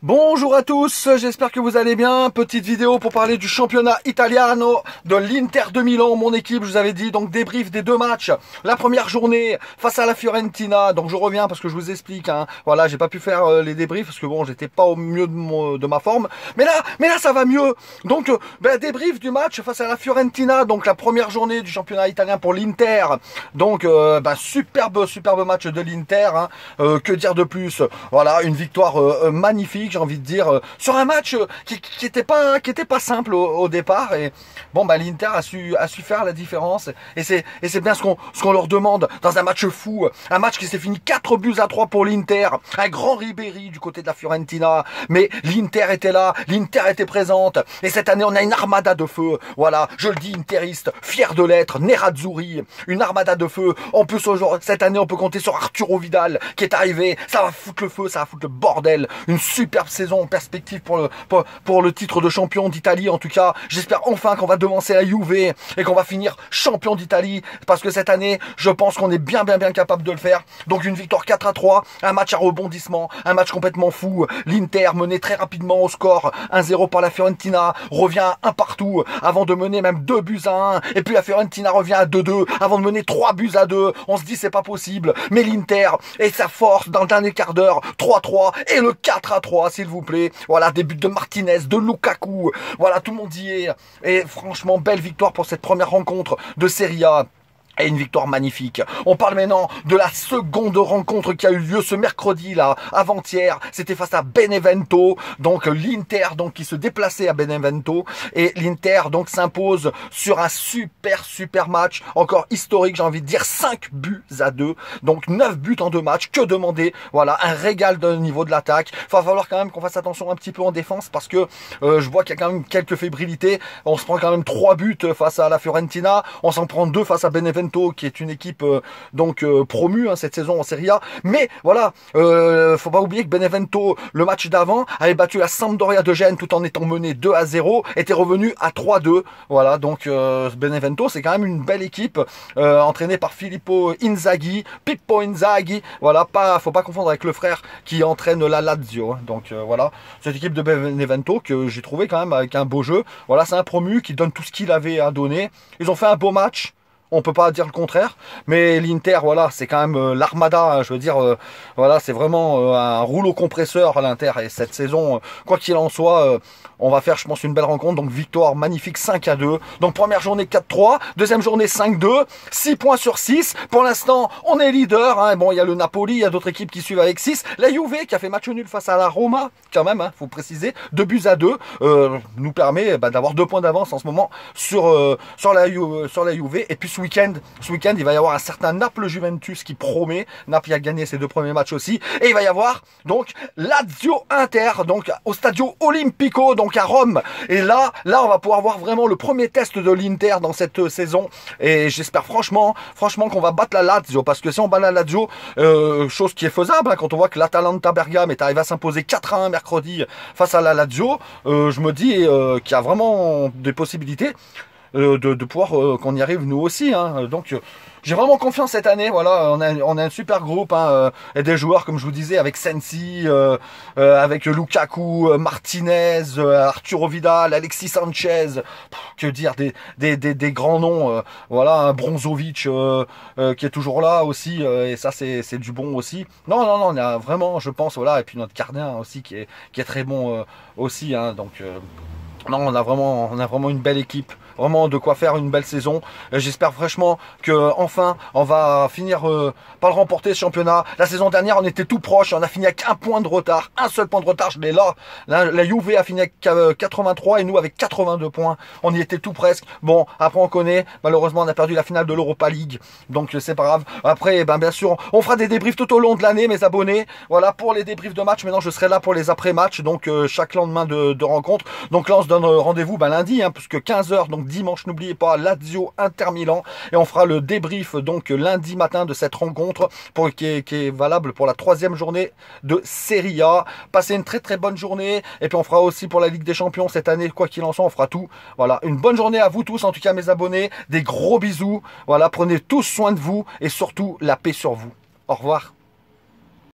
Bonjour à tous, j'espère que vous allez bien. Petite vidéo pour parler du championnat italiano de l'Inter de Milan, mon équipe. Je vous avais dit, donc débrief des deux matchs. La première journée face à la Fiorentina, donc je reviens parce que je vous explique. Voilà, j'ai pas pu faire les débriefs parce que bon, j'étais pas au mieux de ma forme. Mais là, ça va mieux. Donc, débrief du match face à la Fiorentina, donc la première journée du championnat italien pour l'Inter. Donc, superbe match de l'Inter. Que dire de plus? Voilà, une victoire magnifique. J'ai envie de dire, sur un match qui était pas simple au départ. Et bon, l'Inter a su faire la différence. Et c'est bien ce qu'on leur demande dans un match fou. Un match qui s'est fini 4-3 pour l'Inter. Un grand Ribéry du côté de la Fiorentina. Mais l'Inter était là, l'Inter était présente. Et cette année, on a une armada de feu. Voilà, je le dis, interiste, fier de l'être, Nerazzurri. Une armada de feu. En plus, cette année, on peut compter sur Arturo Vidal qui est arrivé. Ça va foutre le feu, ça va foutre le bordel. Une superbe saison en perspective pour le titre de champion d'Italie. En tout cas, j'espère enfin qu'on va devancer la Juve et qu'on va finir champion d'Italie, parce que cette année, je pense qu'on est bien capable de le faire. Donc une victoire 4-3, un match à rebondissement, un match complètement fou. L'Inter mené très rapidement au score 1-0 par la Fiorentina, revient à 1 partout avant de mener même 2-1, et puis la Fiorentina revient à 2-2 avant de mener 3-2. On se dit c'est pas possible, mais l'Inter et sa force dans le dernier quart d'heure, 3-3 et le 4-3 s'il vous plaît. Voilà, des buts de Martinez, de Lukaku, voilà, tout le monde y est. Et franchement, belle victoire pour cette première rencontre de Serie A. Et une victoire magnifique. On parle maintenant de la seconde rencontre qui a eu lieu ce mercredi là, avant-hier. C'était face à Benevento. Donc l'Inter qui se déplaçait à Benevento. Et l'Inter s'impose sur un super match. Encore historique, j'ai envie de dire 5-2. Donc 9 buts en 2 matchs. Que demander? Voilà, un régal de niveau de l'attaque. Il va falloir quand même qu'on fasse attention un petit peu en défense, parce que je vois qu'il y a quand même quelques fébrilités. On se prend quand même 3 buts face à la Fiorentina. On s'en prend 2 face à Benevento, qui est une équipe promue cette saison en Serie A. Mais voilà, faut pas oublier que Benevento, le match d'avant, avait battu la Sampdoria de Gênes tout en étant mené 2-0, était revenu à 3-2. Voilà, donc Benevento, c'est quand même une belle équipe entraînée par Pippo Inzaghi. Voilà, faut pas confondre avec le frère qui entraîne la Lazio. Donc voilà, cette équipe de Benevento que j'ai trouvé quand même avec un beau jeu. Voilà, c'est un promu qui donne tout ce qu'il avait à donner. Ils ont fait un beau match. On peut pas dire le contraire, mais l'Inter, voilà, c'est quand même l'armada, je veux dire, voilà, c'est vraiment un rouleau compresseur à l'Inter. Et cette saison, quoi qu'il en soit, on va faire, je pense, une belle rencontre. Donc victoire magnifique 5-2. Donc première journée 4-3, deuxième journée 5-2, 6 points sur 6. Pour l'instant, on est leader. Bon, il y a le Napoli, il y a d'autres équipes qui suivent avec 6. La Juve qui a fait match nul face à la Roma, quand même, faut préciser, 2-2, nous permet d'avoir 2 points d'avance en ce moment sur la Juve. Et puis ce week-end, il va y avoir un certain Naples-Juventus qui promet. Naples a gagné ses 2 premiers matchs aussi. Et il va y avoir donc Lazio-Inter, donc au Stadio Olimpico, donc à Rome. Et là, on va pouvoir voir vraiment le premier test de l'Inter dans cette saison. Et j'espère franchement qu'on va battre la Lazio, parce que si on bat la Lazio, chose qui est faisable, quand on voit que l'Atalanta Bergame est arrivé à s'imposer 4-1 mercredi face à la Lazio, je me dis qu'il y a vraiment des possibilités de pouvoir qu'on y arrive nous aussi. Donc j'ai vraiment confiance cette année. Voilà, on a un super groupe et des joueurs, comme je vous disais, avec Sensi, avec Lukaku, Martinez, Arturo Vidal, Alexis Sanchez, que dire, des grands noms. Voilà, Bronzovic qui est toujours là aussi, et ça c'est du bon aussi. Non, on a vraiment, je pense, voilà, et puis notre gardien aussi qui est très bon aussi. Donc non, on a vraiment une belle équipe. Vraiment de quoi faire une belle saison. J'espère franchement que enfin on va finir par le remporter, ce championnat. La saison dernière, on était tout proche. On a fini avec un point de retard. Un seul point de retard, je l'ai là. La Juve a fini avec 83 et nous avec 82 points. On y était tout presque. Bon, après on connaît. Malheureusement, on a perdu la finale de l'Europa League. Donc c'est pas grave. Après, bien sûr, on fera des débriefs tout au long de l'année, mes abonnés. Voilà, pour les débriefs de match. Maintenant, je serai là pour les après-matchs. Donc chaque lendemain de rencontre. Donc là, on se donne rendez-vous lundi, puisque 15h, donc dimanche, n'oubliez pas, Lazio Inter Milan, et on fera le débrief donc lundi matin de cette rencontre qui est valable pour la 3e journée de Serie A. Passez une très bonne journée, et puis on fera aussi pour la Ligue des Champions cette année, quoi qu'il en soit, on fera tout. Voilà, une bonne journée à vous tous, en tout cas mes abonnés, des gros bisous. Voilà, prenez tous soin de vous et surtout la paix sur vous. Au revoir.